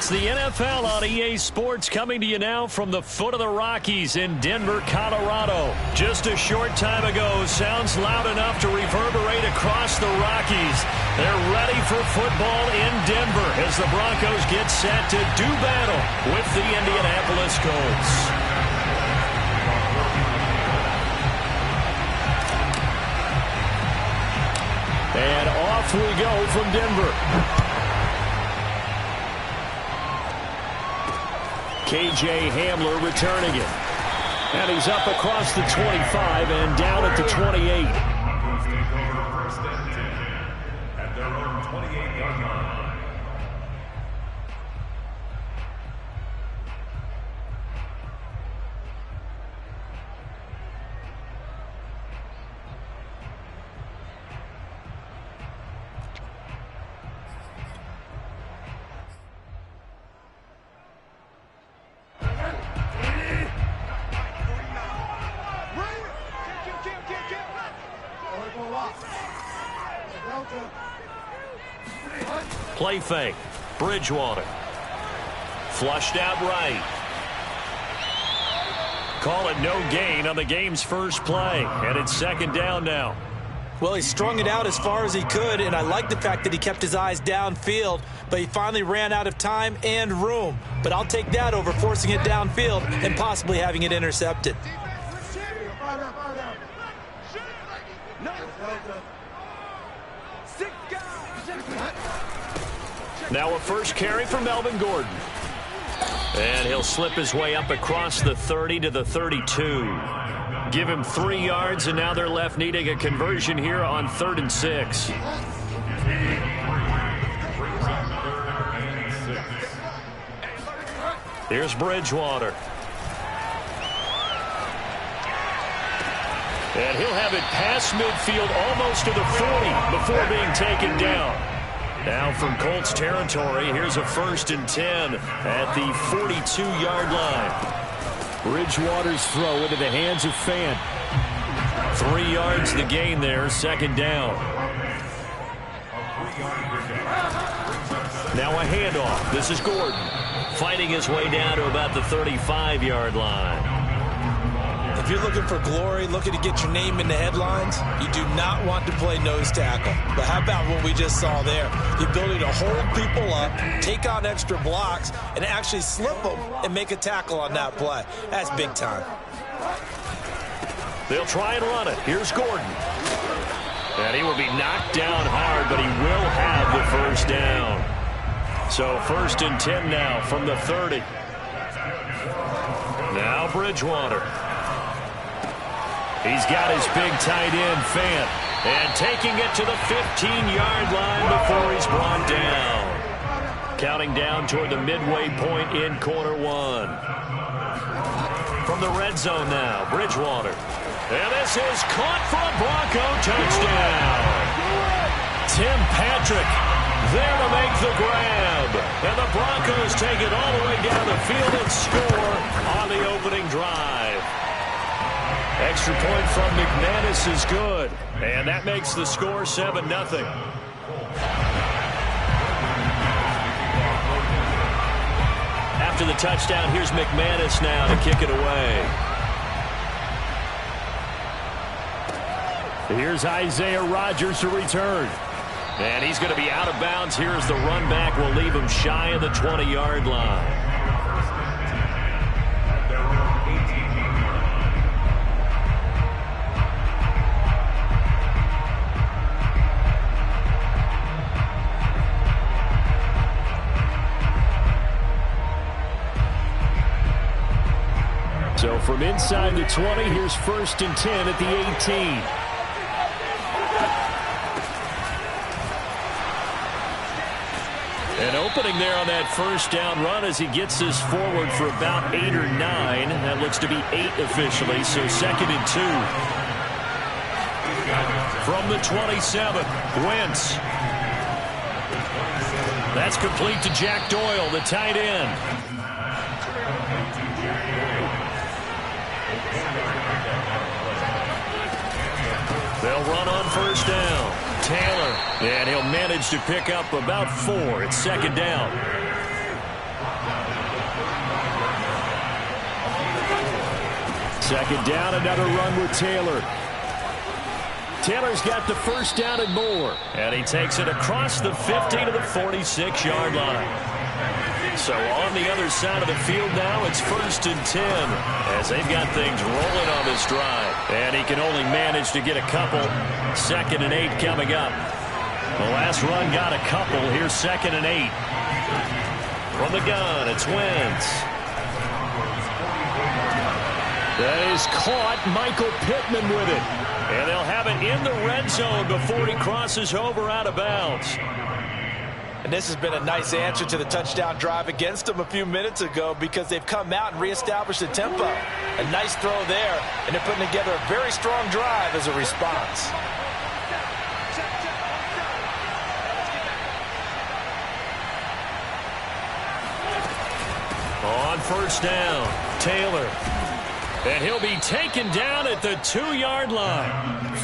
It's the NFL on EA Sports, coming to you now from the foot of the Rockies in Denver, Colorado. Just a short time ago, sounds loud enough to reverberate across the Rockies. They're ready for football in Denver as the Broncos get set to do battle with the Indianapolis Colts. And off we go from Denver. KJ Hamler returning it. And he's up across the 25 and down at the 28. At their own 28-yard line. Play fake. Bridgewater. Flushed out right. Call it no gain on the game's first play. And it's second down now. Well, he strung it out as far as he could, and I like the fact that he kept his eyes downfield, but he finally ran out of time and room. But I'll take that over forcing it downfield and possibly having it intercepted. Now a first carry for Melvin Gordon. And he'll slip his way up across the 30 to the 32. Give him 3 yards, and now they're left needing a conversion here on 3rd and 6. Here's Bridgewater. And he'll have it past midfield almost to the 40 before being taken down. Now from Colts territory, here's a 1st and 10 at the 42-yard line. Bridgewater's throw into the hands of Fant. 3 yards the gain there, second down. Now a handoff. This is Gordon, fighting his way down to about the 35-yard line. If you're looking for glory, looking to get your name in the headlines, you do not want to play nose tackle. But how about what we just saw there? The ability to hold people up, take on extra blocks, and actually slip them and make a tackle on that play. That's big time. They'll try and run it. Here's Gordon. And he will be knocked down hard, but he will have the first down. So 1st and 10 now from the 30. Now Bridgewater. He's got his big tight end, Fant, and taking it to the 15-yard line before he's brought down. Counting down toward the midway point in quarter 1. From the red zone now, Bridgewater. And this is caught for a Bronco touchdown. Tim Patrick there to make the grab. And the Broncos take it all the way down the field and score on the opening drive. Extra point from McManus is good, and that makes the score 7-0. After the touchdown, here's McManus now to kick it away. Here's Isaiah Rodgers to return. And he's going to be out of bounds here as the run back will leave him shy of the 20-yard line. So from inside the 20, here's 1st and 10 at the 18. An opening there on that first down run as he gets this forward for about 8 or 9. That looks to be 8 officially, so 2nd and 2. From the 27, Wentz. That's complete to Jack Doyle, the tight end. They'll run on first down. Taylor, and he'll manage to pick up about 4. It's 2nd down. Second down, another run with Taylor. Taylor's got the first down and more. And he takes it across the 50 to the 46-yard line. So on the other side of the field now, it's 1st and 10 as they've got things rolling on this drive. And he can only manage to get a couple. 2nd and 8 coming up. The last run got a couple. Here's 2nd and 8. From the gun, it's Wentz. That is caught. Michael Pittman with it. And they'll have it in the red zone before he crosses over out of bounds. And this has been a nice answer to the touchdown drive against them a few minutes ago because they've come out and reestablished the tempo. A nice throw there, and they're putting together a very strong drive as a response. On first down, Taylor. And he'll be taken down at the 2-yard line.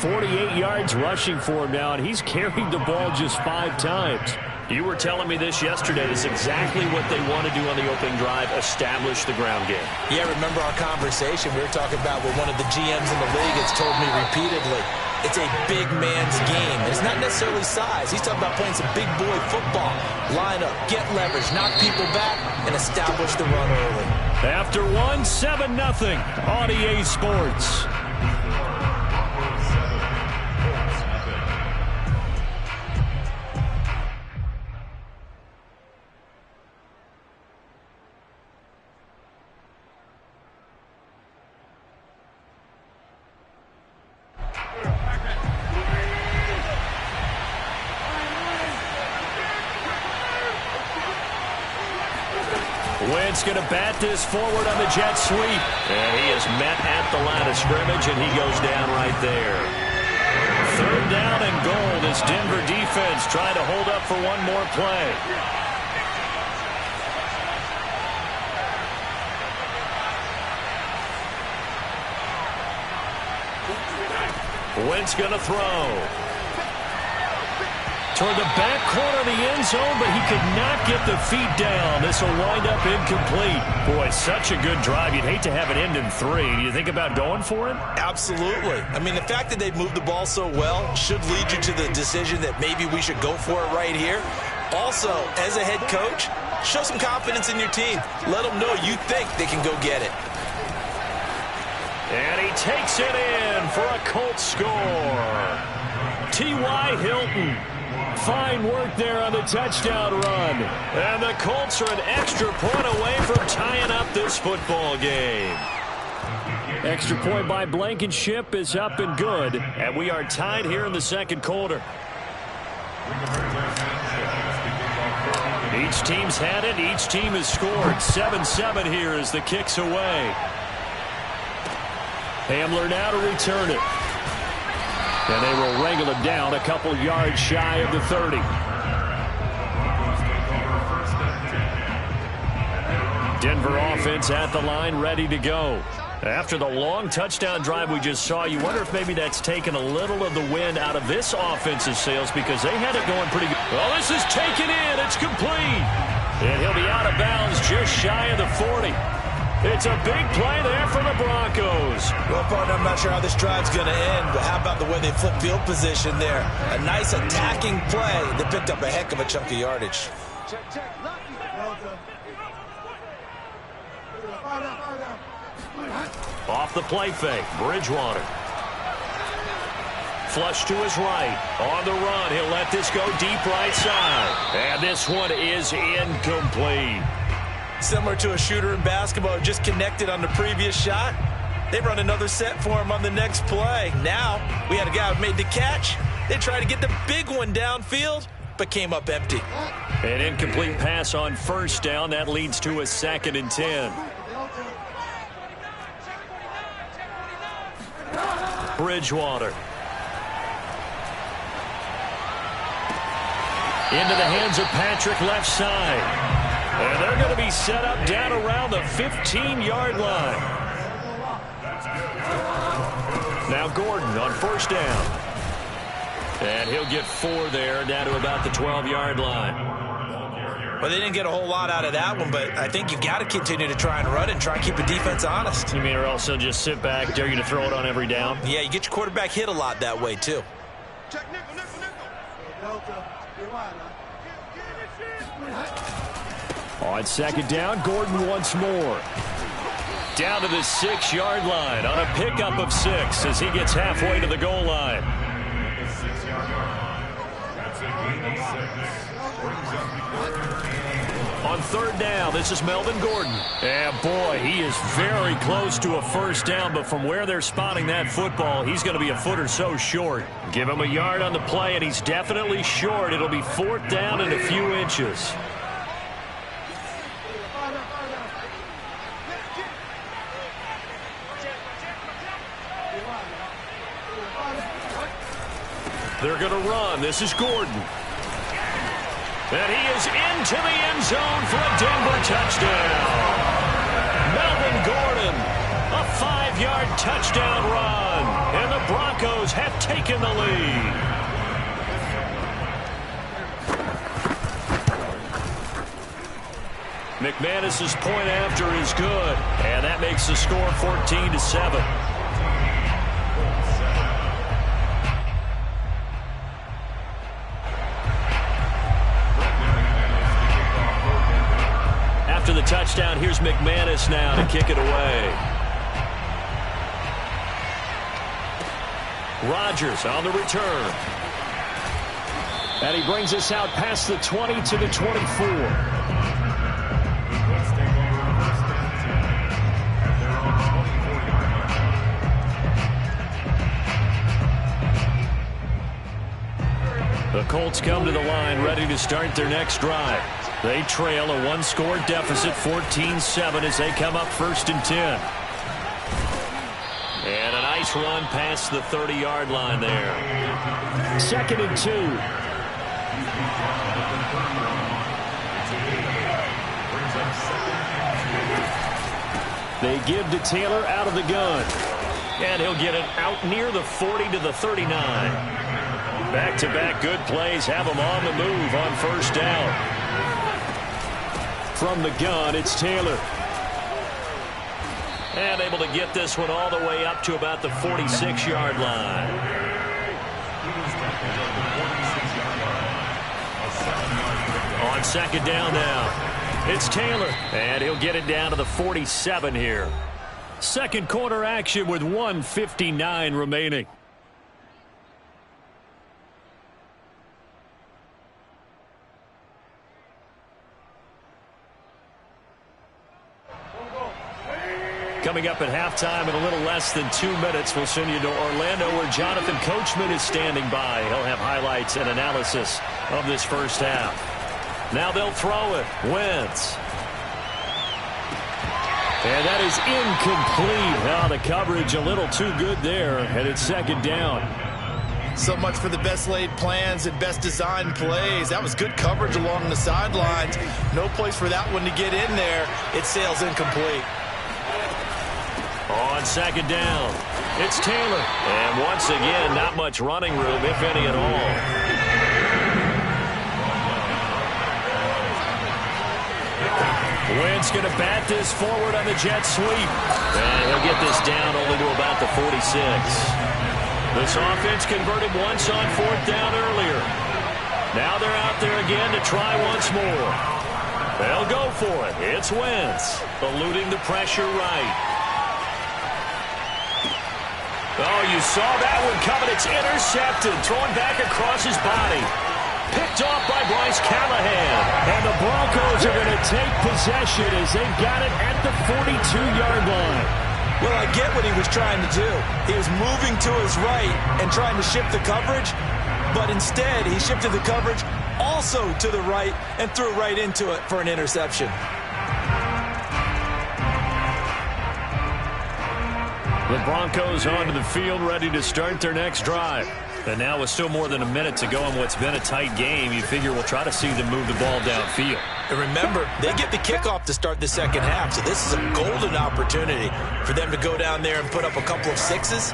48 yards rushing for him now, and he's carried the ball just 5 times. You were telling me this yesterday. This is exactly what they want to do on the opening drive, establish the ground game. Yeah, remember our conversation. We were talking about what one of the GMs in the league has told me repeatedly. It's a big man's game. It's not necessarily size. He's talking about playing some big boy football. Line up, get leverage, knock people back, and establish the run early. After 7-0 on EA Sports. Wentz going to bat this forward on the jet sweep. And he is met at the line of scrimmage, and he goes down right there. 3rd down and goal. This Denver defense trying to hold up for one more play. Wentz going to throw. Toward the back corner of the end zone, but he could not get the feet down. This will wind up incomplete. Boy, such a good drive. You'd hate to have it end in 3. Do you think about going for it? Absolutely. I mean, the fact that they've moved the ball so well should lead you to the decision that maybe we should go for it right here. Also, as a head coach, show some confidence in your team. Let them know you think they can go get it. And he takes it in for a Colts score. T.Y. Hilton. Fine work there on the touchdown run. And the Colts are an extra point away from tying up this football game. Extra point by Blankenship is up and good. And we are tied here in the second quarter. Each team's had it. Each team has scored. 7-7 here as the kick's away. Hamler now to return it. And they will wrangle it down a couple yards shy of the 30. Denver offense at the line, ready to go. After the long touchdown drive we just saw, you wonder if maybe that's taken a little of the wind out of this offensive sails because they had it going pretty good. Well, this is taken in. It's complete. And he'll be out of bounds just shy of the 40. It's a big play there for the Broncos. Well, partner, I'm not sure how this drive's going to end, but how about the way they flip field position there? A nice attacking play that picked up a heck of a chunk of yardage. Off the play fake, Bridgewater. Flush to his right. On the run, he'll let this go deep right side. And this one is incomplete. Similar to a shooter in basketball who just connected on the previous shot. They run another set for him on the next play. Now, we had a guy who made the catch. They tried to get the big one downfield, but came up empty. An incomplete pass on first down. That leads to a 2nd and 10. Bridgewater. Into the hands of Patrick left side. And they're going to be set up down around the 15-yard line. Now Gordon on first down. And he'll get 4 there, down to about the 12-yard line. Well, they didn't get a whole lot out of that one, but I think you've got to continue to try and run and try and keep the defense honest. You mean or also just sit back, dare you to throw it on every down? Yeah, you get your quarterback hit a lot that way, too. On second down, Gordon once more. Down to the 6-yard line on a pickup of 6 as he gets halfway to the goal line. On third down, this is Melvin Gordon. And boy, he is very close to a first down, but from where they're spotting that football, he's going to be a foot or so short. Give him a yard on the play, and he's definitely short. It'll be fourth down and a few inches. They're going to run. This is Gordon. And he is into the end zone for a Denver touchdown. Melvin Gordon, a 5-yard touchdown run. And the Broncos have taken the lead. McManus's point after is good. And that makes the score 14-7. After the touchdown, here's McManus now to kick it away. Rodgers on the return. And he brings us out past the 20 to the 24. The Colts come to the line ready to start their next drive. They trail a one-score deficit, 14-7, as they come up 1st and 10. And a nice run past the 30-yard line there. 2nd and 2. They give to Taylor out of the gun. And he'll get it out near the 40 to the 39. Back-to-back good plays have him on the move on first down. From the gun, it's Taylor. And able to get this one all the way up to about the 46-yard line. On second down now, it's Taylor. And he'll get it down to the 47 here. Second quarter action with 1:59 remaining. Coming up at halftime in a little less than 2 minutes, we'll send you to Orlando where Jonathan Coachman is standing by. He'll have highlights and analysis of this first half. Now they'll throw it. Wentz. And that is incomplete. Now the coverage a little too good there, and it's second down. So much for the best laid plans and best designed plays. That was good coverage along the sidelines. No place for that one to get in there. It sails incomplete. On second down, it's Taylor. And once again, not much running room, if any at all. Wentz going to bat this forward on the jet sweep. And he'll get this down only to about the 46. This offense converted once on fourth down earlier. Now they're out there again to try once more. They'll go for it. It's Wentz, eluding the pressure right. Oh, you saw that one coming. It's intercepted. Thrown back across his body. Picked off by Bryce Callahan. And the Broncos are going to take possession as they've got it at the 42-yard line. Well, I get what he was trying to do. He was moving to his right and trying to shift the coverage. But instead, he shifted the coverage also to the right and threw right into it for an interception. The Broncos onto the field ready to start their next drive. And now with still more than a minute to go in what's been a tight game, you figure we'll try to see them move the ball downfield. And remember, they get the kickoff to start the second half, so this is a golden opportunity for them to go down there and put up a couple of sixes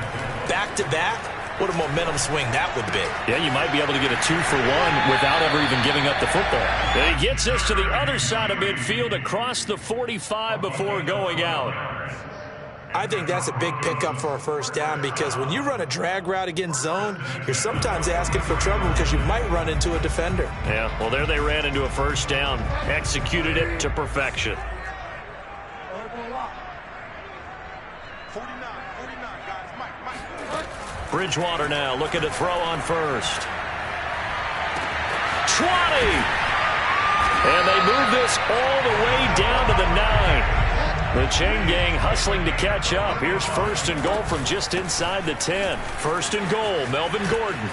back-to-back What a momentum swing that would be. Yeah, you might be able to get a 2-for-1 without ever even giving up the football. And he gets us to the other side of midfield across the 45 before going out. I think that's a big pickup for a first down because when you run a drag route against zone, you're sometimes asking for trouble because you might run into a defender. Yeah, well, there they ran into a first down. Executed it to perfection. 49, guys. Mike. Bridgewater now looking to throw on first. 20! And they move this all the way down to the 9. The chain gang hustling to catch up. Here's first and goal from just inside the 10. First and goal, Melvin Gordon.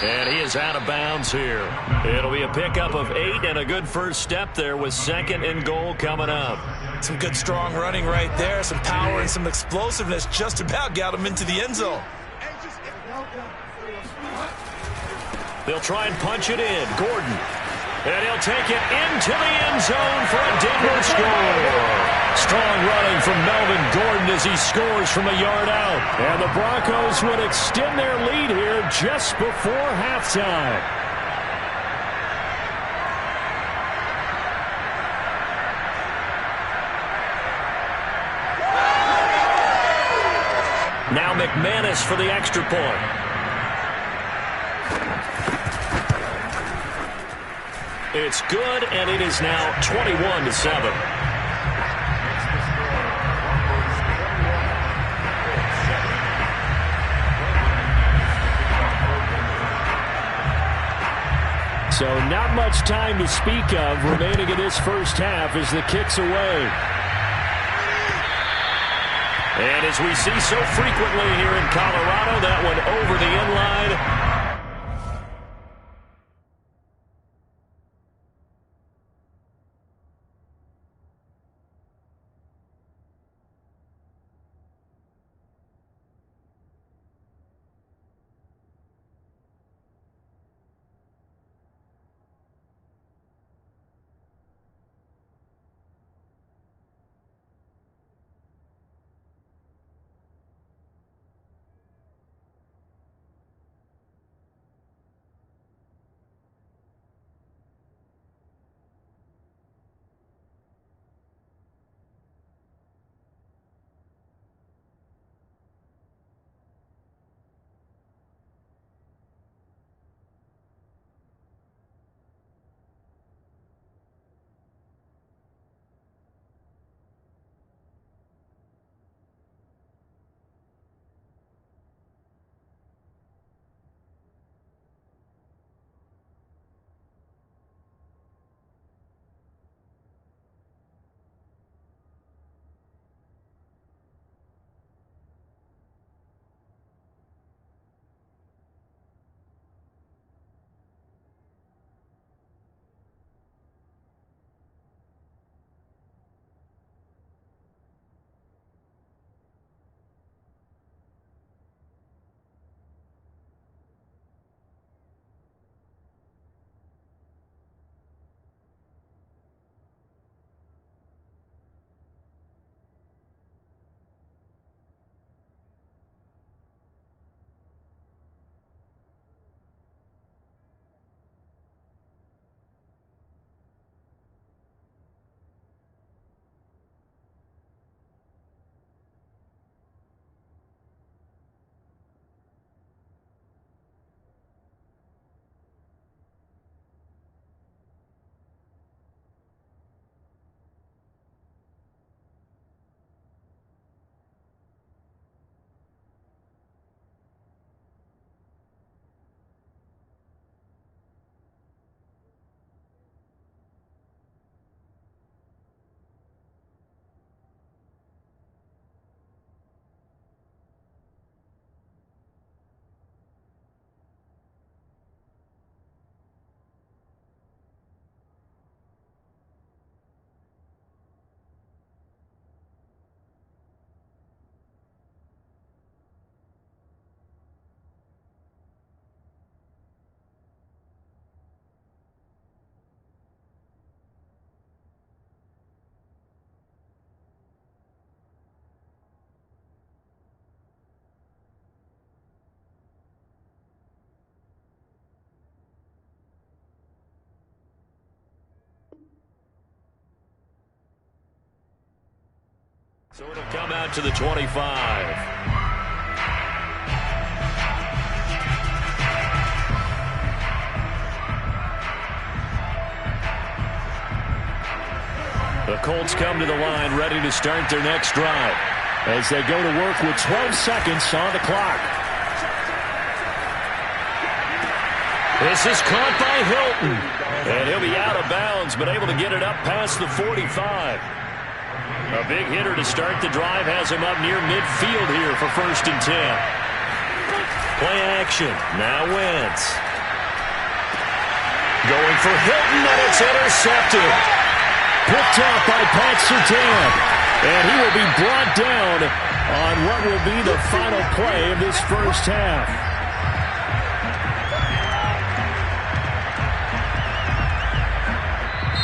And he is out of bounds here. It'll be a pickup of 8 and a good first step there with second and goal coming up. Some good strong running right there. Some power and some explosiveness just about got him into the end zone. They'll try and punch it in. Gordon. And he'll take it into the end zone for a Denver score. Strong running from Melvin Gordon as he scores from a yard out. And the Broncos would extend their lead here just before halftime. Now McManus for the extra point. It's good, and it is now 21-7. So not much time to speak of remaining in this first half as the kick's away. And as we see so frequently here in Colorado, that one over the end line. So it'll come out to the 25. The Colts come to the line ready to start their next drive as they go to work with 12 seconds on the clock. This is caught by Hilton. And he'll be out of bounds, but able to get it up past the 45. A big hitter to start the drive has him up near midfield here for 1st and 10. Play action. Now Wentz. Going for Hilton, and it's intercepted. Picked off by Pat Surtain. And he will be brought down on what will be the final play of this first half.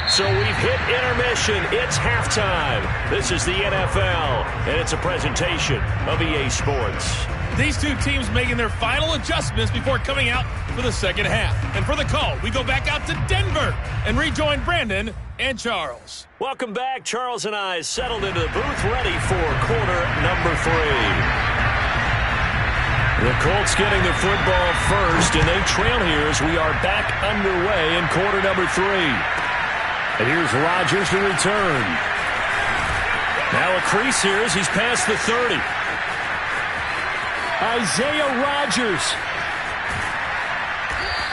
So we've hit intermission. It's halftime. This is the NFL, and it's a presentation of EA Sports. These two teams making their final adjustments before coming out for the second half. And for the call, we go back out to Denver and rejoin Brandon and Charles. Welcome back. Charles and I settled into the booth ready for quarter number 3. The Colts getting the football first, and they trail here as we are back underway in quarter number 3. And here's Rodgers to return. Now a crease here as he's past the 30. Isaiah Rodgers.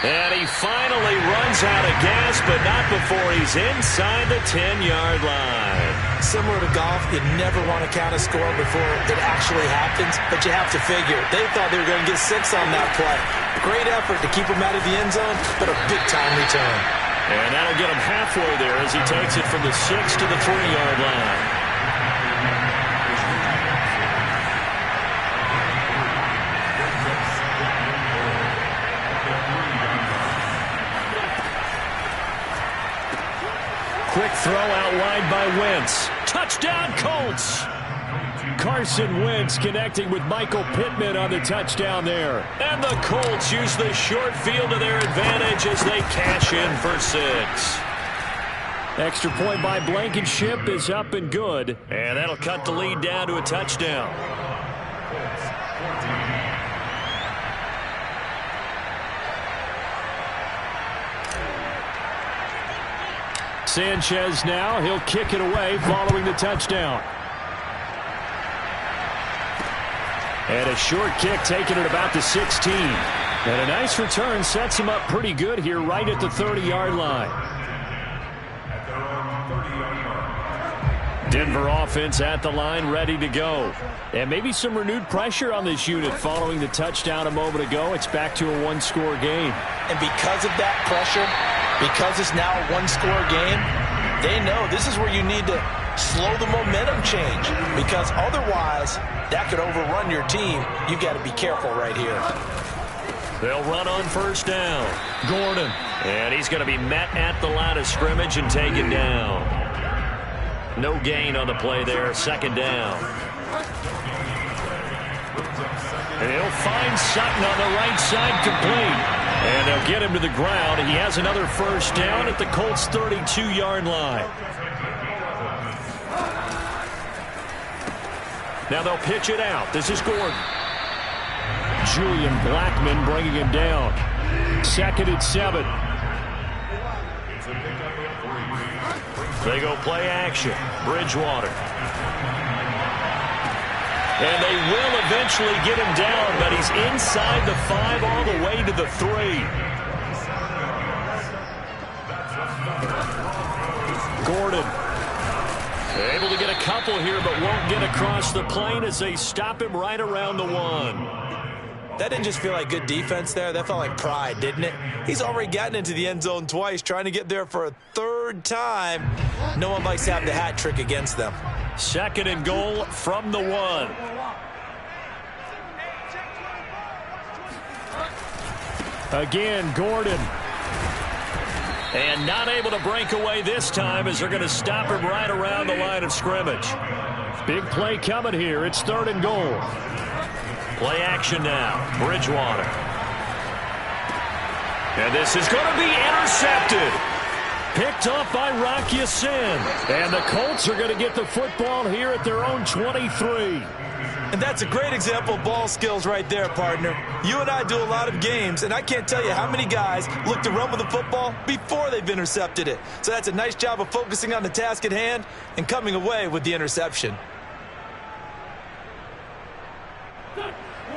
And he finally runs out of gas, but not before he's inside the 10-yard line. Similar to golf, you never want to count a score before it actually happens, but you have to figure. They thought they were going to get 6 on that play. Great effort to keep him out of the end zone, but a big-time return. And that'll get him halfway there as he takes it from the 6 to the 3-yard line. Quick throw out wide by Wentz. Touchdown, Colts! Carson Wentz connecting with Michael Pittman on the touchdown there. And the Colts use the short field to their advantage as they cash in for 6. Extra point by Blankenship is up and good. And that'll cut the lead down to a touchdown. Sanchez now. He'll kick it away following the touchdown. And a short kick taken at about the 16. And a nice return sets him up pretty good here right at the 30-yard line. Denver offense at the line ready to go. And maybe some renewed pressure on this unit following the touchdown a moment ago. It's back to a 1-score game. And because of that pressure, because it's now a 1-score game, they know this is where you need to slow the momentum change, because otherwise that could overrun your team. You've got to be careful right here. They'll run on 1st down. Gordon. And he's going to be met at the line of scrimmage and taken down. No gain on the play there. 2nd down. And he'll find Sutton on the right side complete. And they'll get him to the ground. He has another 1st down at the Colts' 32-yard line. Now they'll pitch it out. This is Gordon. Julian Blackmon bringing him down. 2nd and 7. They go play action. Bridgewater. And they will eventually get him down, but he's inside the 5 all the way to the 3. Gordon. Able to get a couple here, but won't get across the plane as they stop him right around the 1. That didn't just feel like good defense there. That felt like pride, didn't it? He's already gotten into the end zone twice, trying to get there for a 3rd time. No one likes to have the hat trick against them. 2nd and goal from the 1. Again, Gordon. And not able to break away this time as they're going to stop him right around the line of scrimmage. Big play coming here. It's 3rd and goal. Play action now. Bridgewater. And this is going to be intercepted. Picked off by Rocky Sin. And the Colts are going to get the football here at their own 23. And that's a great example of ball skills right there, partner. You and I do a lot of games, and I can't tell you how many guys look to run with the football before they've intercepted it. So that's a nice job of focusing on the task at hand and coming away with the interception.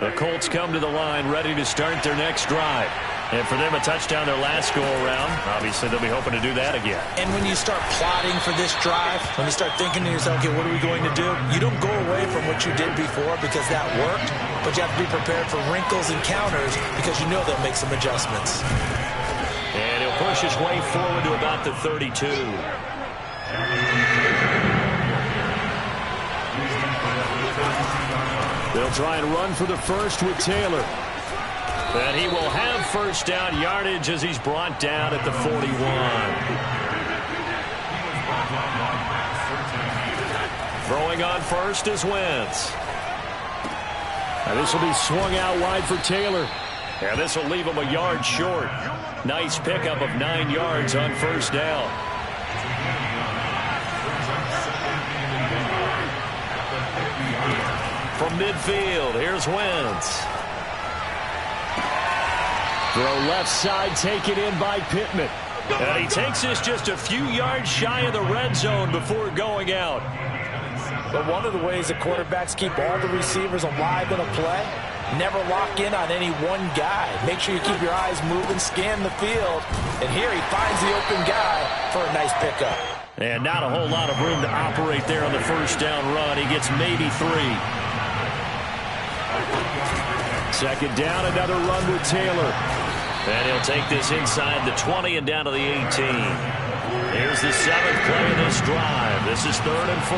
The Colts come to the line ready to start their next drive. And for them, a touchdown their last go-around. Obviously, they'll be hoping to do that again. And when you start plotting for this drive, when you start thinking to yourself, okay, what are we going to do? You don't go away from what you did before because that worked, but you have to be prepared for wrinkles and counters because you know they'll make some adjustments. And he'll push his way forward to about the 32. They'll try and run for the first with Taylor. And he will have first down yardage as he's brought down at the 41. Throwing on first is Wentz. And this will be swung out wide for Taylor. And this will leave him a yard short. Nice pickup of 9 yards on first down. From midfield, here's Wentz. Throw left side taken in by Pittman. And he takes this just a few yards shy of the red zone before going out. But one of the ways that quarterbacks keep all the receivers alive in a play, never lock in on any one guy. Make sure you keep your eyes moving, scan the field. And here he finds the open guy for a nice pickup. And not a whole lot of room to operate there on the first down run. He gets maybe 3. Second down, another run with Taylor. And he'll take this inside the 20 and down to the 18. Here's the 7th play of this drive. This is 3rd and 4.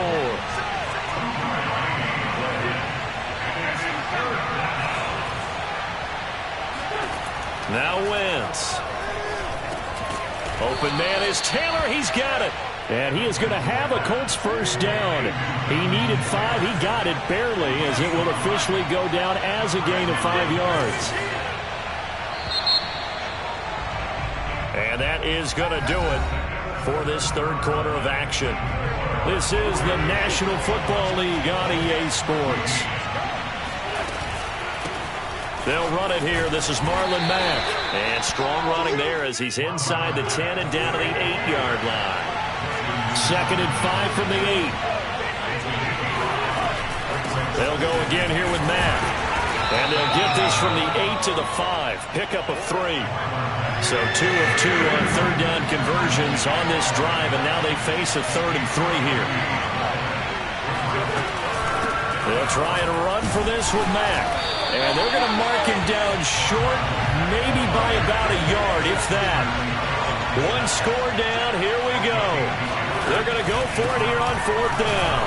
Now Wentz. Open man is Taylor. He's got it. And he is going to have a Colts first down. He needed 5. He got it barely as it will officially go down as a gain of 5 yards. And that is going to do it for this third quarter of action. This is the National Football League on EA Sports. They'll run it here. This is Marlon Mack. And strong running there as he's inside the 10 and down to the 8-yard line. 2nd and 5 from the 8. They'll go again here with Mack. And they'll get this from the 8 to the 5. Pickup of 3. So 2 of 2 on third down conversions on this drive, and now they face a 3rd and 3 here. They'll try and run for this with Mack. And they're going to mark him down short, maybe by about a yard, if that. 1 score down, here we go. They're going to go for it here on 4th down.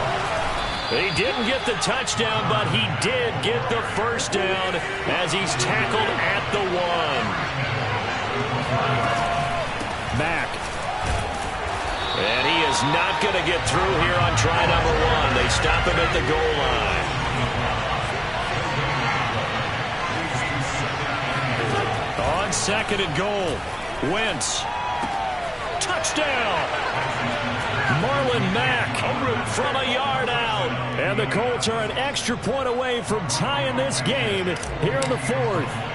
He didn't get the touchdown, but he did get the first down as he's tackled at the 1. Mack. And he is not going to get through here on try number 1. They stop him at the goal line. On 2nd and goal, Wentz. Touchdown! Marlon Mack from a yard out. And the Colts are an extra point away from tying this game here in the 4th.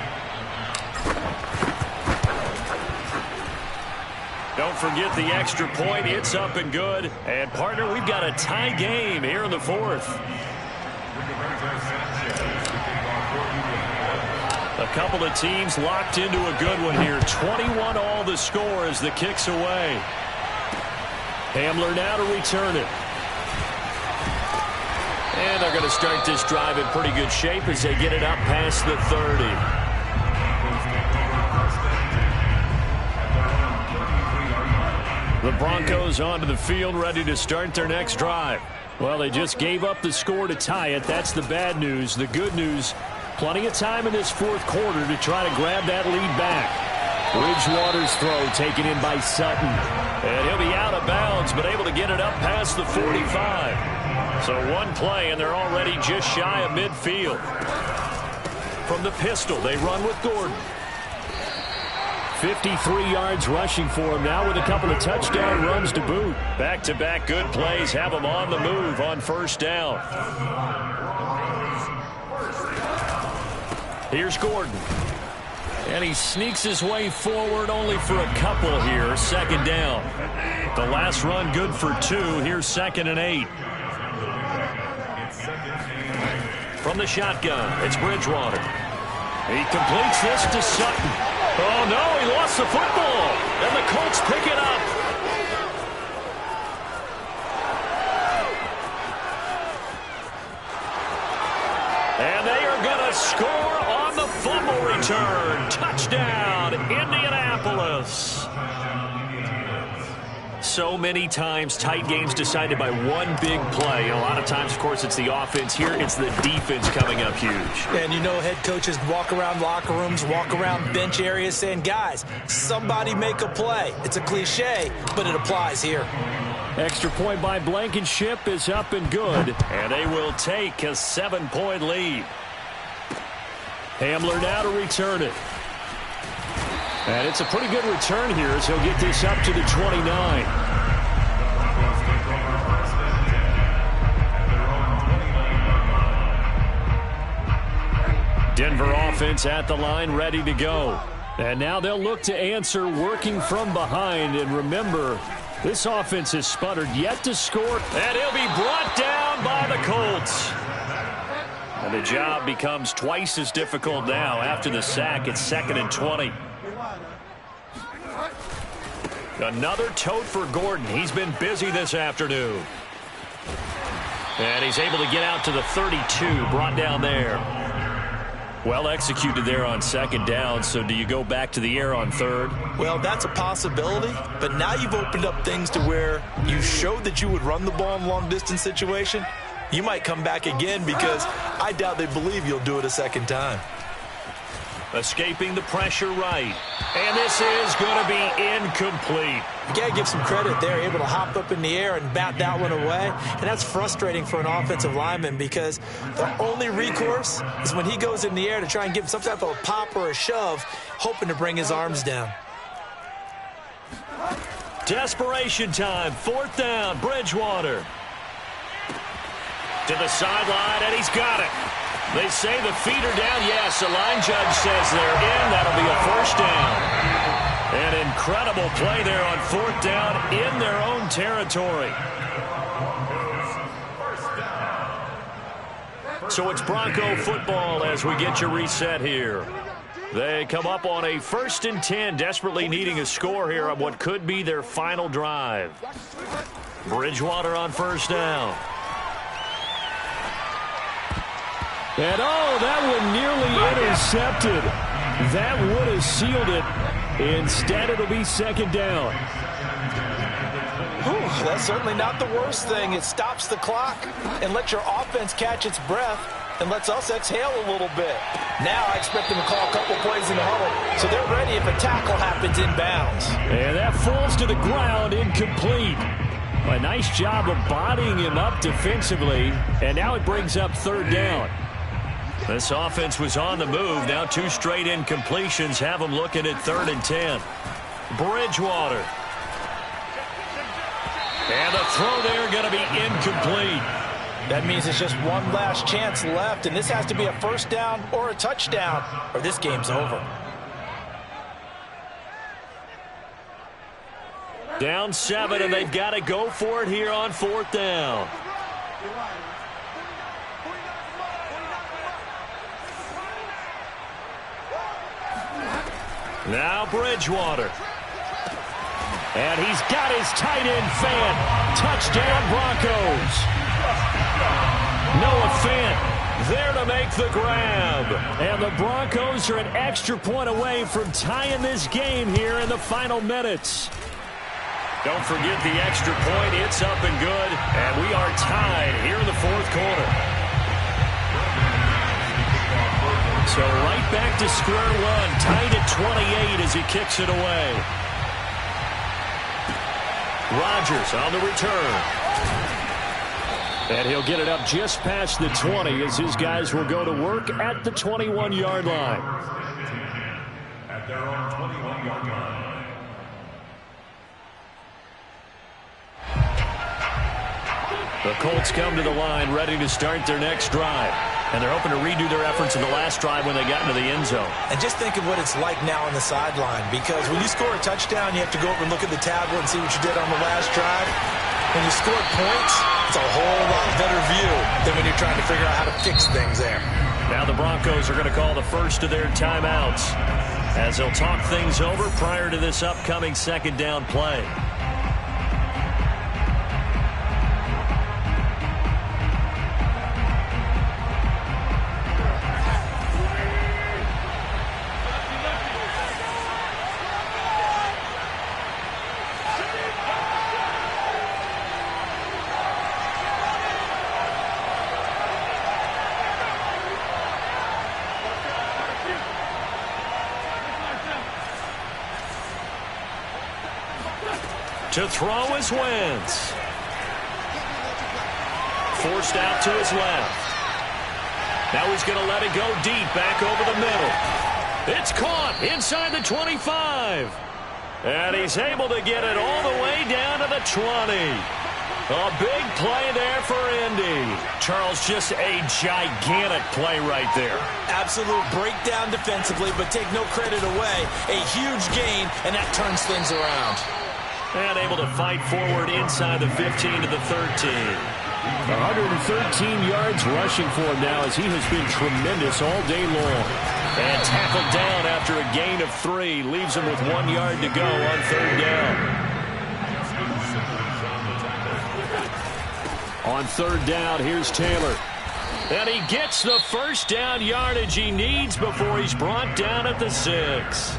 Don't forget the extra point. It's up and good. And, partner, we've got a tie game here in the 4th. A couple of teams locked into a good one here. 21 all the score as the kick's away. Hamler now to return it. And they're going to start this drive in pretty good shape as they get it up past the 30. The Broncos onto the field ready to start their next drive. Well, they just gave up the score to tie it. That's the bad news. The good news, plenty of time in this 4th quarter to try to grab that lead back. Bridgewater's throw taken in by Sutton. And he'll be out of bounds, but able to get it up past the 45. So 1 play, and they're already just shy of midfield. From the pistol, they run with Gordon. 53 yards rushing for him now with a couple of touchdown runs to boot. Back-to-back good plays have him on the move on first down. Here's Gordon. And he sneaks his way forward only for a couple here. Second down. The last run good for 2. Here's 2nd and 8. From the shotgun, it's Bridgewater. He completes this to Sutton. Oh, no, he lost the football. And the Colts pick it up. And they are going to score on the fumble return. Touchdown, Indianapolis. So many times tight games decided by one big play. And a lot of times, of course, it's the offense. Here, it's the defense coming up huge. And you know head coaches walk around locker rooms, walk around bench areas saying, guys, somebody make a play. It's a cliche, but it applies here. Extra point by Blankenship is up and good. And they will take a 7-point lead. Hamler now to return it. And it's a pretty good return here as he'll get this up to the 29. Denver offense at the line, ready to go. And now they'll look to answer working from behind. And remember, this offense has sputtered yet to score. And he'll be brought down by the Colts. And the job becomes twice as difficult now after the sack. It's 2nd and 20. Another tote for Gordon. He's been busy this afternoon. And he's able to get out to the 32, brought down there. Well executed there on 2nd down, so do you go back to the air on 3rd? Well, that's a possibility, but now you've opened up things to where you showed that you would run the ball in long-distance situation. You might come back again because I doubt they believe you'll do it a second time. Escaping the pressure right. And this is going to be incomplete. You got to give some credit there, able to hop up in the air and bat that one away. And that's frustrating for an offensive lineman because the only recourse is when he goes in the air to try and give some type of a pop or a shove, hoping to bring his arms down. Desperation time. 4th down. Bridgewater. To the sideline, and he's got it. They say the feet are down. Yes, the line judge says they're in. That'll be a first down. An incredible play there on 4th down in their own territory. So it's Bronco football as we get you reset here. They come up on a 1st and 10, desperately needing a score here on what could be their final drive. Bridgewater on 1st down. And oh, that one nearly intercepted. That would have sealed it. Instead, it'll be 2nd down. Whew, that's certainly not the worst thing. It stops the clock and lets your offense catch its breath and lets us exhale a little bit. Now I expect them to call a couple plays in the huddle, so they're ready if a tackle happens inbounds. And that falls to the ground, incomplete. A nice job of bodying him up defensively, and now it brings up 3rd down. This offense was on the move. Now 2 straight incompletions have them looking at 3rd and 10. Bridgewater. And the throw there going to be incomplete. That means it's just one last chance left, and this has to be a 1st down or a touchdown, or this game's over. Down 7, and they've got to go for it here on 4th down. Now Bridgewater. And he's got his tight end fan. Touchdown Broncos. Noah Fant there to make the grab. And the Broncos are an extra point away from tying this game here in the final minutes. Don't forget the extra point. It's up and good. And we are tied here in the 4th quarter. So right back to square one, tied at 28 as he kicks it away. Rodgers on the return. And he'll get it up just past the 20 as his guys will go to work at the 21-yard line. at their own 21-yard line. The Colts come to the line ready to start their next drive. And they're hoping to redo their efforts in the last drive when they got into the end zone. And just think of what it's like now on the sideline, because when you score a touchdown, you have to go over and look at the tablet and see what you did on the last drive. When you scored points, it's a whole lot better view than when you're trying to figure out how to fix things there. Now the Broncos are going to call the first of their timeouts as they'll talk things over prior to this upcoming second down play. To throw is Wentz. Forced out to his left. Now he's going to let it go deep back over the middle. It's caught inside the 25. And he's able to get it all the way down to the 20. A big play there for Indy. Charles, just a gigantic play right there. Absolute breakdown defensively, but take no credit away. A huge gain, and that turns things around. And able to fight forward inside the 15 to the 13. 113 yards rushing for him now as he has been tremendous all day long. And tackled down after a gain of 3. Leaves him with 1 yard to go on third down. On third down, here's Taylor. And he gets the first down yardage he needs before he's brought down at the 6.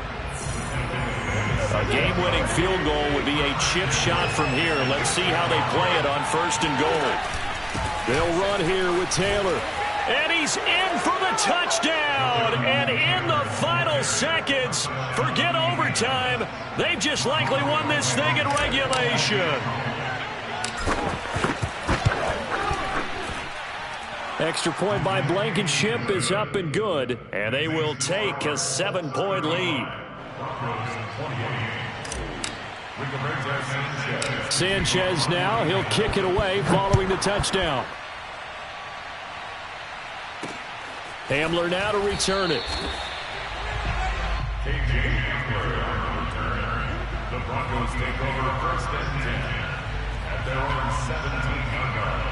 A game-winning field goal would be a chip shot from here. Let's see how they play it on first and goal. They'll run here with Taylor. And he's in for the touchdown. And in the final seconds, forget overtime. They've just likely won this thing in regulation. Extra point by Blankenship is up and good. And they will take a 7-point lead. Sanchez now, he'll kick it away following the touchdown. Hamler now to return it. The Broncos take over first and 10 at their own 17-yard line.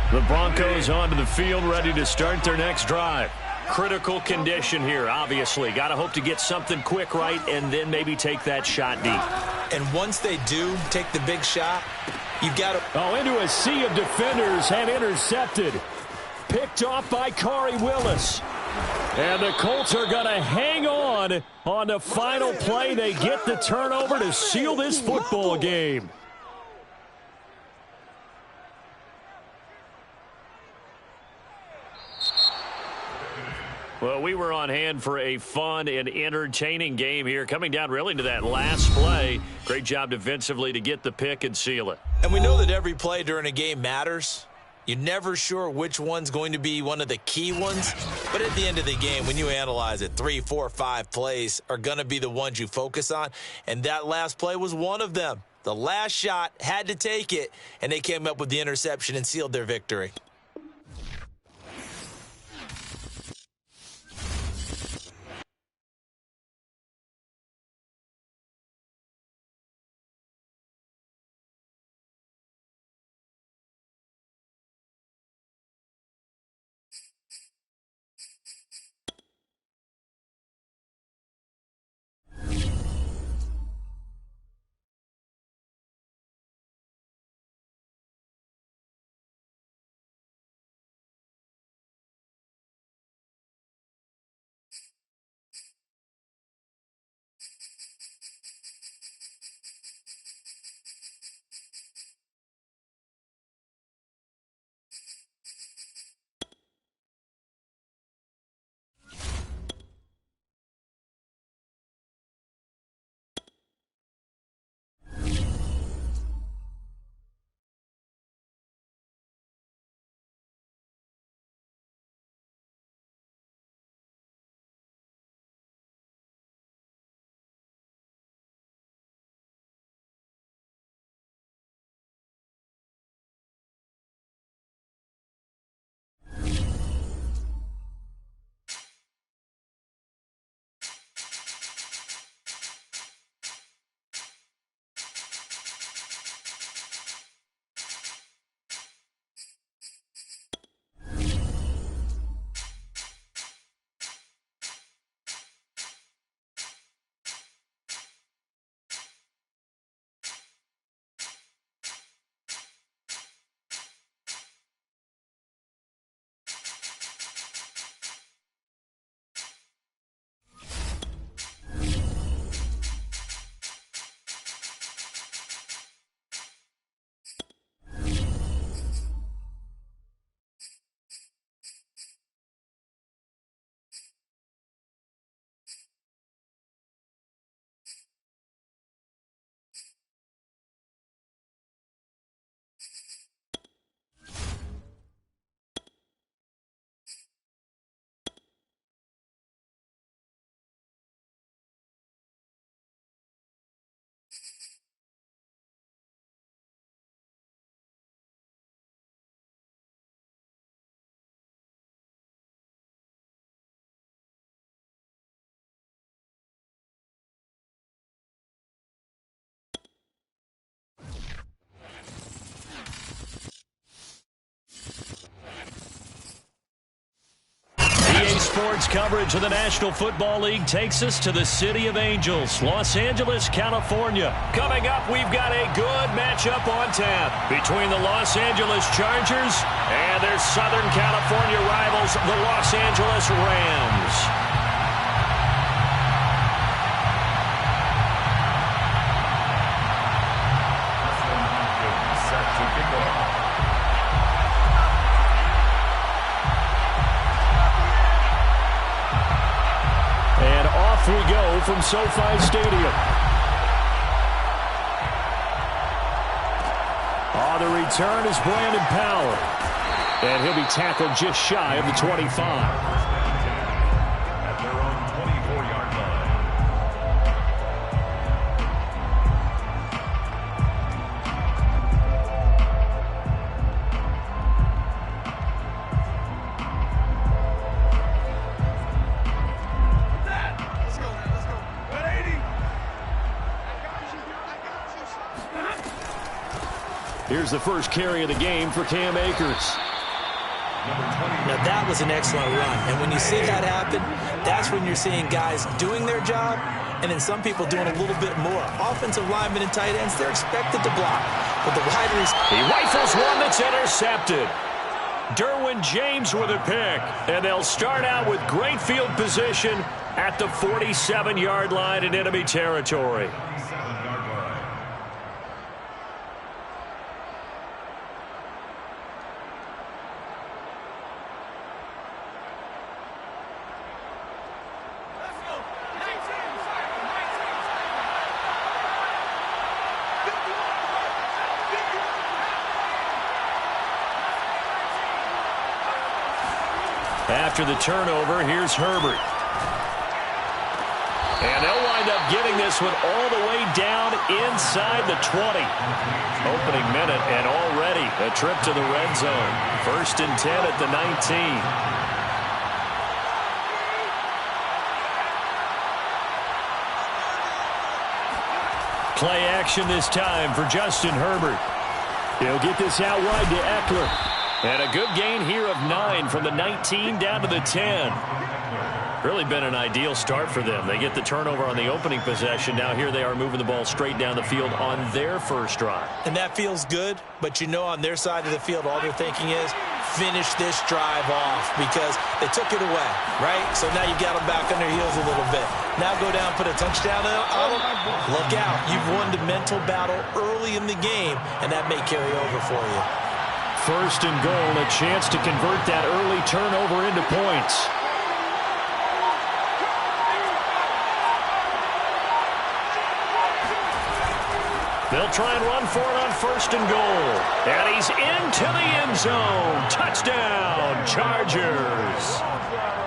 The Broncos onto the field, ready to start their next drive. Critical condition here, obviously. Got to hope to get something quick right and then maybe take that shot deep. And once they do take the big shot, you've got to... Oh, into a sea of defenders and intercepted. Picked off by Corey Willis. And the Colts are going to hang on the final play. They get the turnover to seal this football game. Well, we were on hand for a fun and entertaining game here. Coming down really to that last play. Great job defensively to get the pick and seal it. And we know that every play during a game matters. You're never sure which one's going to be one of the key ones. But at the end of the game, when you analyze it, 3, 4, 5 plays are going to be the ones you focus on. And that last play was one of them. The last shot had to take it, and they came up with the interception and sealed their victory. sports coverage of the National Football League takes us to the City of Angels, Los Angeles, California. Coming up, we've got a good matchup on tap between the Los Angeles Chargers and their Southern California rivals, the Los Angeles Rams. We go from SoFi Stadium. On the return is Brandon Power. And he'll be tackled just shy of the 25. At their own 24-yard line. Here's the first carry of the game for Cam Akers. Now that was an excellent run, and when you see that happen, that's when you're seeing guys doing their job, and then some people doing a little bit more. Offensive linemen and tight ends, they're expected to block, but the wide receiver... He rifles one that's intercepted. Derwin James with a pick, and they'll start out with great field position at the 47-yard line in enemy territory. After the turnover, here's Herbert. And they'll wind up getting this one all the way down inside the 20. Opening minute, and already a trip to the red zone. 1st and 10 at the 19. Play action this time for Justin Herbert. He'll get this out wide to Eckler. And a good gain here of 9 from the 19 down to the 10. Really been an ideal start for them. They get the turnover on the opening possession. Now here they are moving the ball straight down the field on their first drive. And that feels good, but you know on their side of the field, all they're thinking is finish this drive off because they took it away, right? So now you've got them back on their heels a little bit. Now go down, put a touchdown on them. Look out. You've won the mental battle early in the game, and that may carry over for you. 1st and goal, a chance to convert that early turnover into points. They'll try and run for it on 1st and goal. And he's into the end zone. Touchdown, Chargers.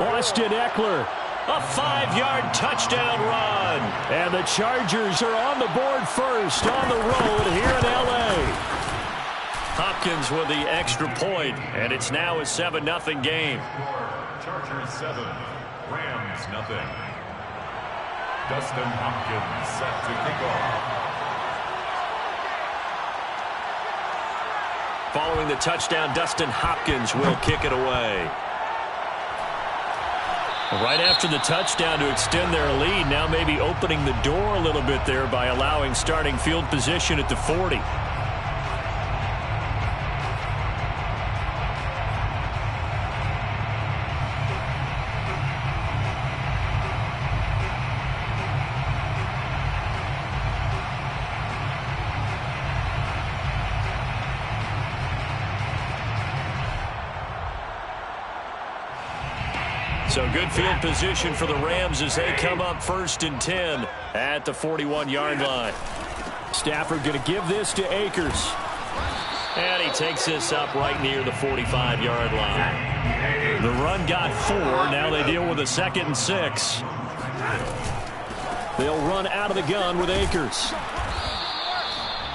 Austin Eckler. A 5-yard touchdown run. And the Chargers are on the board first on the road here in L.A. Hopkins with the extra point, and it's now a 7-0 game. Chargers 7, Rams 0. Dustin Hopkins set to kick off. Following the touchdown, Dustin Hopkins will kick it away. Right after the touchdown to extend their lead, now maybe opening the door a little bit there by allowing starting field position at the 40. So good field position for the Rams as they come up 1st and 10 at the 41-yard line. Stafford going to give this to Akers. And he takes this up right near the 45-yard line. The run got 4. Now they deal with a 2nd and 6. They'll run out of the gun with Akers.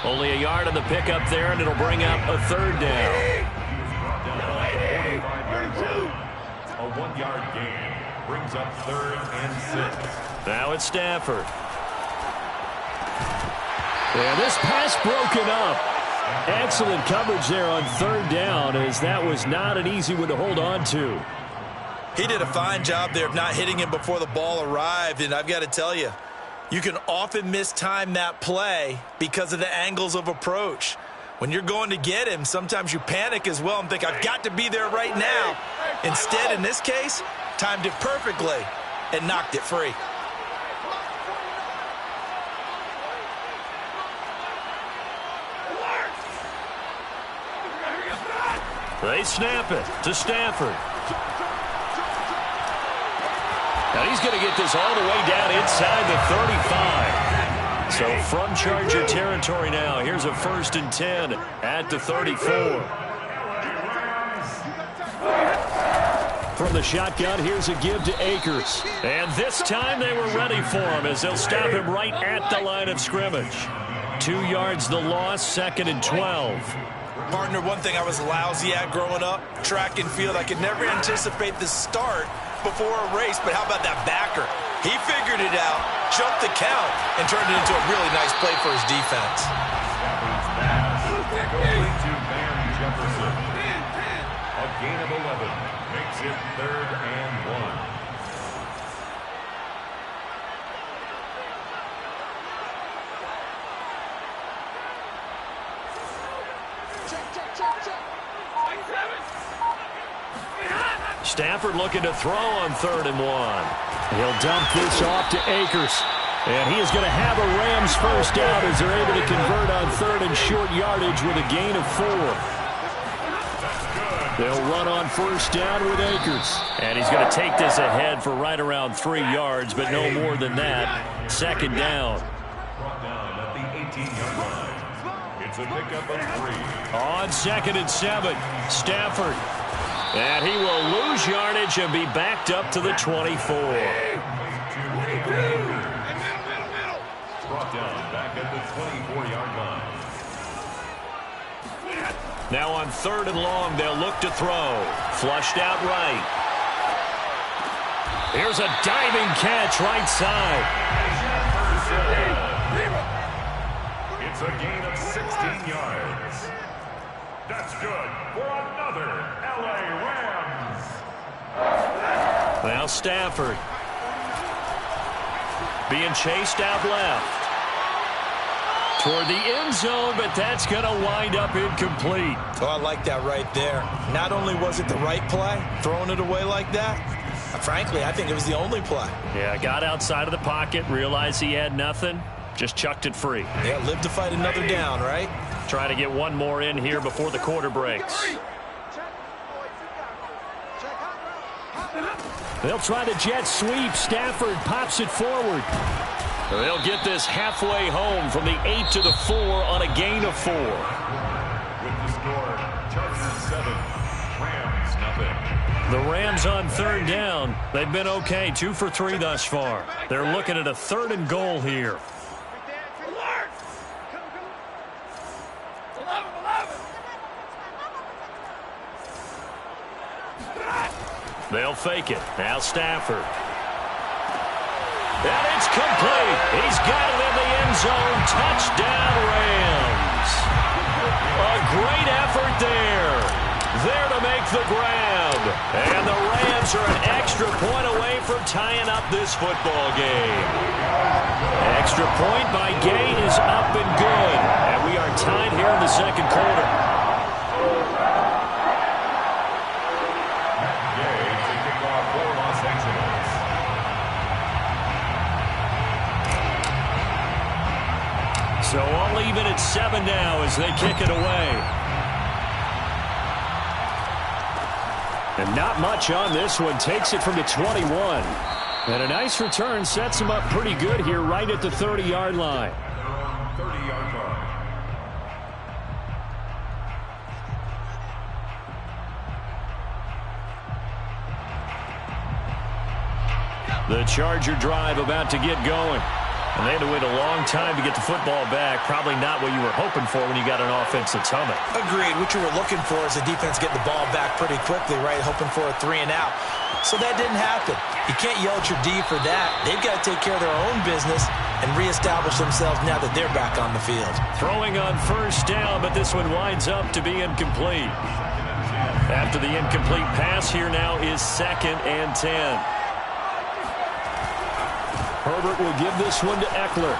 Only a yard on the pickup there, and it'll bring up a 3rd down. A 1-yard gain brings up 3rd and 6. Now it's Stafford. And this pass broken up. Excellent coverage there on 3rd down, as that was not an easy one to hold on to. He did a fine job there of not hitting him before the ball arrived, and I've got to tell you, you can often mistime that play because of the angles of approach. When you're going to get him, sometimes you panic as well and think, I've got to be there right now. Instead, in this case, timed it perfectly and knocked it free. They snap it to Stafford. And he's going to get this all the way down inside the 35. So from Charger territory now, here's a 1st and 10 at the 34. From the shotgun, here's a give to Akers. And this time they were ready for him as they'll stop him right at the line of scrimmage. 2 yards the loss, 2nd and 12. Partner, one thing I was lousy at growing up, track and field, I could never anticipate the start before a race, but how about that backer? He figured it out, jumped the count, and turned it into a really nice play for his defense. Going to Van Jefferson. A gain of 11 makes it 3rd and 1. Stafford looking to throw on 3rd and 1. He'll dump this off to Akers. And he is going to have a Rams first down as they're able to convert on 3rd and short yardage with a gain of 4. They'll run on 1st down with Akers. And he's going to take this ahead for right around 3 yards, but no more than that. 2nd down. Brought down at the 18-yard line. It's a pickup of 3. On 2nd and 7, Stafford. And he will lose yardage and be backed up to the 24. Brought down back at the 24-yard line. Now on 3rd and long, they'll look to throw. Flushed out right. Here's a diving catch right side. It's a gain of 16 yards. That's good for another LA Rams. Now Stafford being chased out left toward the end zone, but that's going to wind up incomplete. Oh, I like that right there. Not only was it the right play, throwing it away like that, frankly, I think it was the only play. Yeah, got outside of the pocket, realized he had nothing, just chucked it free. Yeah, live to fight another down, right? Trying to get one more in here before the quarter breaks. They'll try the jet sweep. Stafford pops it forward. They'll get this halfway home from the 8 to the 4 on a gain of 4. With the score, Chargers 7, Rams 0. The Rams on 3rd down. They've been okay, 2 for 3 thus far. They're looking at a 3rd and goal here. They'll fake it. Now Stafford. And it's complete. He's got it in the end zone. Touchdown, Rams. A great effort there. There to make the grab. And the Rams are an extra point away from tying up this football game. Extra point by Gay is up and good. And we are tied here in the 2nd quarter. So all even at 7 now as they kick it away. And not much on this one. Takes it from the 21. And a nice return sets him up pretty good here right at the 30-yard line. 30-yard line. The Charger drive about to get going. And they had to wait a long time to get the football back. Probably not what you were hoping for when you got an offense that's humming. Agreed. What you were looking for is the defense getting the ball back pretty quickly, right? Hoping for a 3 and out. So that didn't happen. You can't yell at your D for that. They've got to take care of their own business and reestablish themselves now that they're back on the field. Throwing on 1st down, but this one winds up to be incomplete. After the incomplete pass, here now is 2nd and 10. Herbert will give this one to Eckler.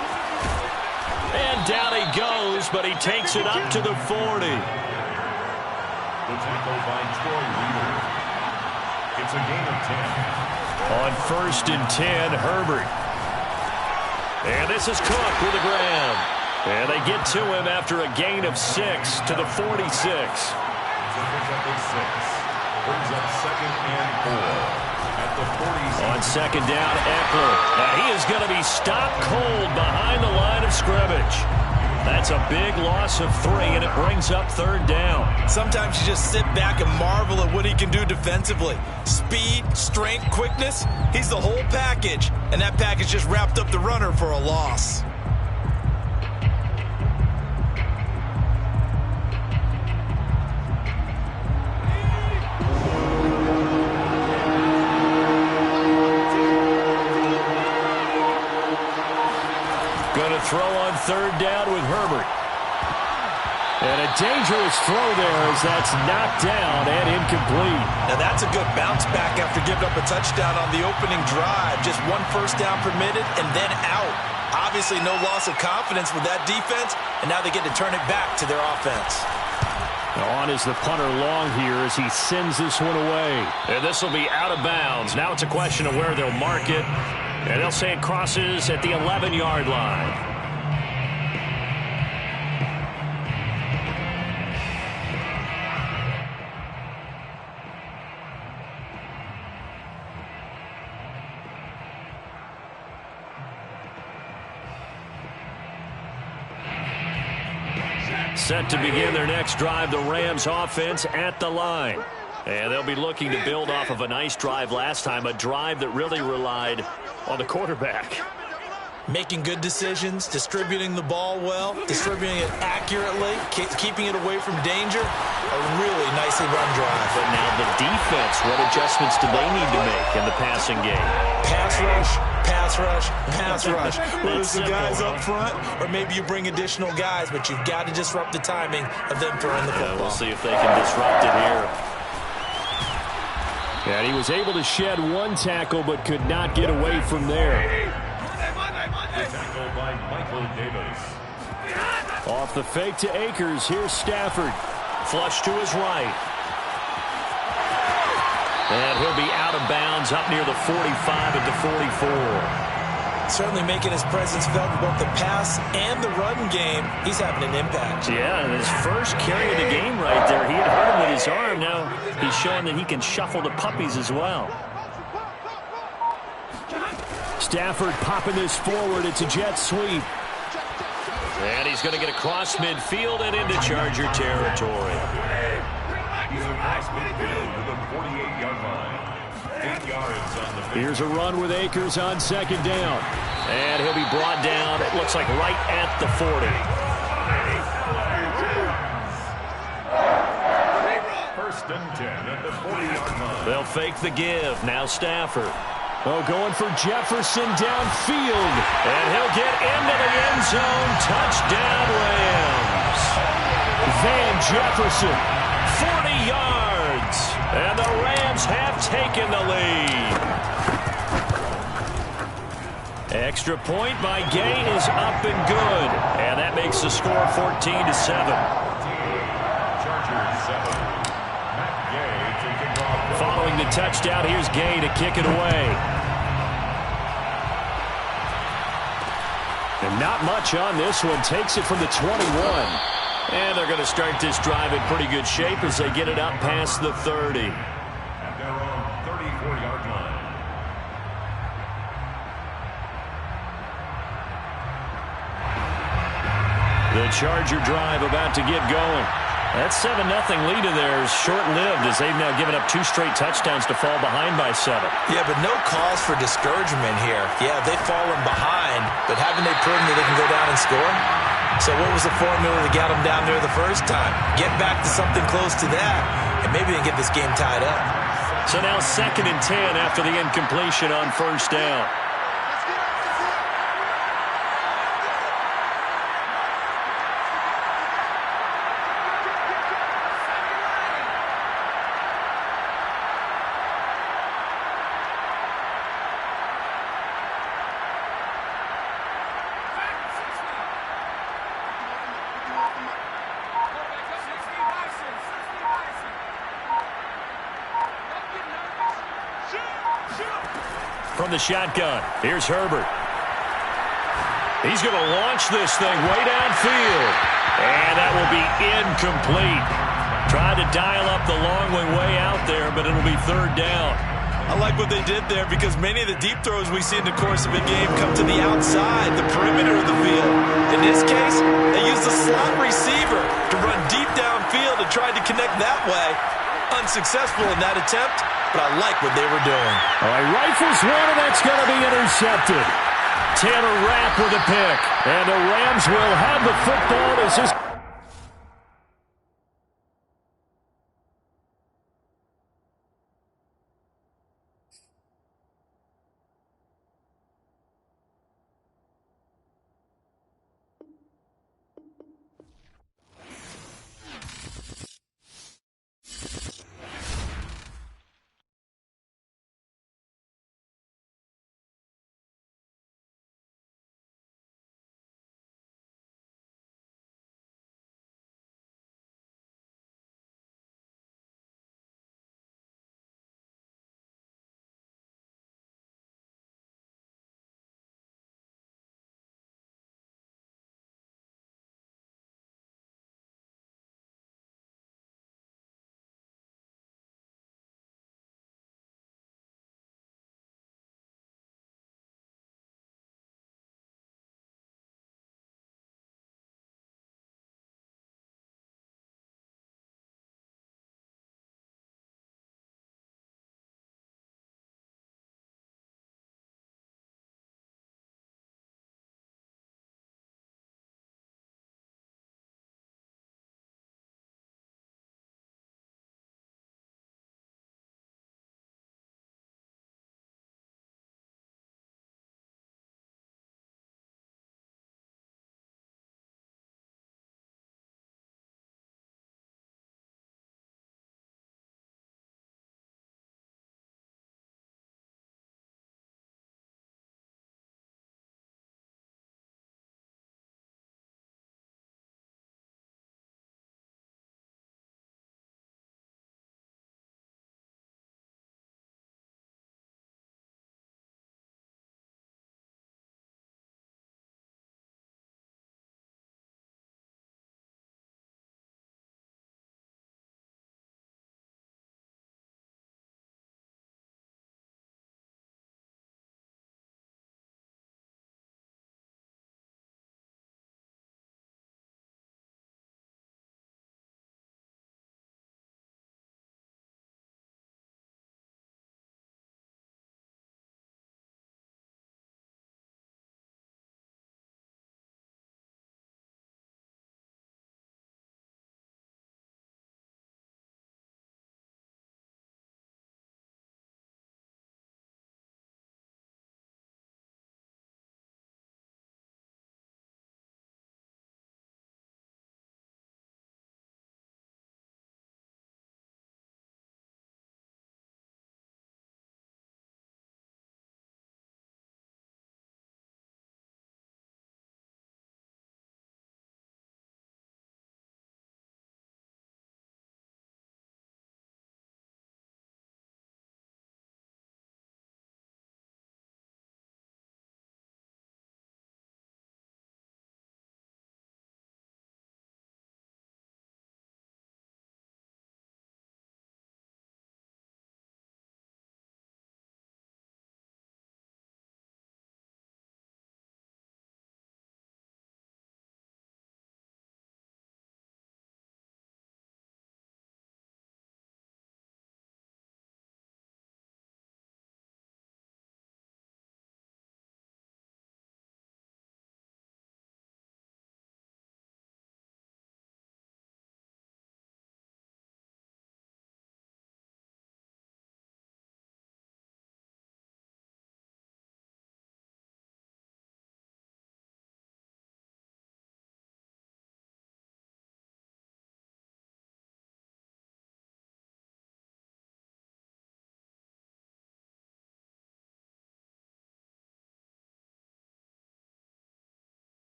And down he goes, but he takes it up to the 40. The tackle by Troy Weaver. It's a gain of 10. On 1st and 10, Herbert. And this is Cook with a grab. And they get to him after a gain of 6 to the 46. Picks up a 6. Brings up 2nd and 4. At the 46. On 2nd down, Eckler. Now he is going to be stopped cold behind the line of scrimmage. That's a big loss of 3, and it brings up 3rd down. Sometimes you just sit back and marvel at what he can do defensively. Speed, strength, quickness, he's the whole package. And that package just wrapped up the runner for a loss. Going to throw on 3rd down with Herbert. And a dangerous throw there as that's knocked down and incomplete. Now that's a good bounce back after giving up a touchdown on the opening drive. Just 1 first down permitted and then out. Obviously no loss of confidence with that defense, and now they get to turn it back to their offense. On is the punter long here as he sends this one away. And this will be out of bounds. Now it's a question of where they'll mark it. And they'll say it crosses at the 11-yard line. Set to begin their next drive, the Rams offense at the line. And they'll be looking to build off of a nice drive last time, a drive that really relied on the quarterback. Making good decisions, distributing the ball well, distributing it accurately, keeping it away from danger. A really nicely run drive. But now the defense, what adjustments do they need to make in the passing game? Pass rush, pass rush, pass rush. Whether it's the guys up front or maybe you bring additional guys, but you've got to disrupt the timing of them throwing the football. We'll see if they can disrupt it here. And he was able to shed 1 tackle but could not get away from there. The tackle by Michael Davis. Off the fake to Akers. Here's Stafford. Flush to his right. And he'll be out of bounds up near the 45 at the 44. Certainly making his presence felt in both the pass and the run game. He's having an impact. Yeah, and his first carry of the game right there. He had hurt him with his arm. Now he's showing that he can shuffle the puppies as well. Stafford popping this forward. It's a jet sweep. And he's going to get across midfield and into Charger territory. He's across midfield to the 48-yard line. 8 yards on the field. Here's a run with Akers on 2nd down. And he'll be brought down, it looks like right at the 40. 1st and 10 at the 40-yard line. They'll fake the give. Now Stafford. Oh, going for Jefferson downfield. And he'll get into the end zone. Touchdown, Rams. Van Jefferson. 40 yards. And the Rams have taken the lead. Extra point by Gay is up and good. And that makes the score 14-7. Chargers 7. Matt Gay to kick off. Following the touchdown, here's Gay to kick it away. And not much on this one. Takes it from the 21. And they're going to start this drive in pretty good shape as they get it up past the 30. At their own 34-yard line. The Charger drive about to get going. That 7-0 lead of theirs short-lived as they've now given up 2 straight touchdowns to fall behind by 7. Yeah, but no cause for discouragement here. Yeah, they've fallen behind, but haven't they proven that they can go down and score? So what was the formula that got them down there the first time? Get back to something close to that, and maybe they get this game tied up. So now 2nd and 10 after the incompletion on 1st down. from the shotgun. Here's Herbert. He's going to launch this thing way downfield. And that will be incomplete. Tried to dial up the long way out there, but it'll be third down. I like what they did there because many of the deep throws we see in the course of a game come to the outside, the perimeter of the field. In this case, they used the slot receiver to run deep downfield and tried to connect that way. Unsuccessful in that attempt, but I like what they were doing. All right, rifles one, and that's going to be intercepted. Taylor Rapp with a pick, and the Rams will have the football as this